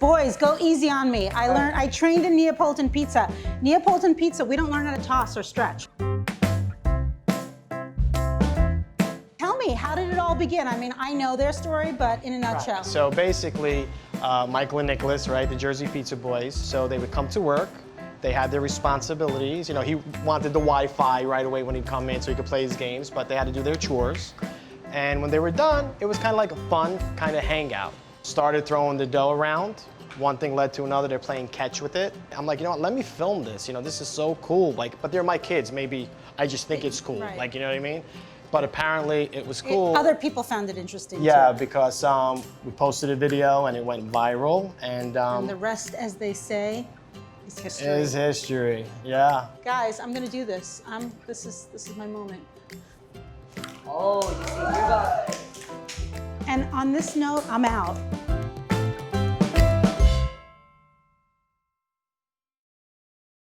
Boys, go easy on me. I trained in Neapolitan pizza. Neapolitan pizza, we don't learn how to toss or stretch. Tell me, how did it all begin? I mean, I know their story, but in a nutshell. Right. So basically, Michael and Nicholas, right, the Jersey Pizza Boys, so they would come to work. They had their responsibilities. You know, he wanted the Wi-Fi right away when he'd come in so he could play his games, but they had to do their chores. And when they were done, it was kind of like a fun kind of hangout. Started throwing the dough around. One thing led to another. They're playing catch with it. I'm like, you know what, let me film this. You know, this is so cool. Like, but they're my kids. Maybe I just think it's cool. Right. Like, you know what I mean? But apparently it was cool. Other people found it interesting Yeah, too. because we posted a video and it went viral. And the rest, as they say, is history. is history. Yeah. Guys, I'm gonna do this. This is my moment. Oh, you see, you're about. And on this note, I'm out.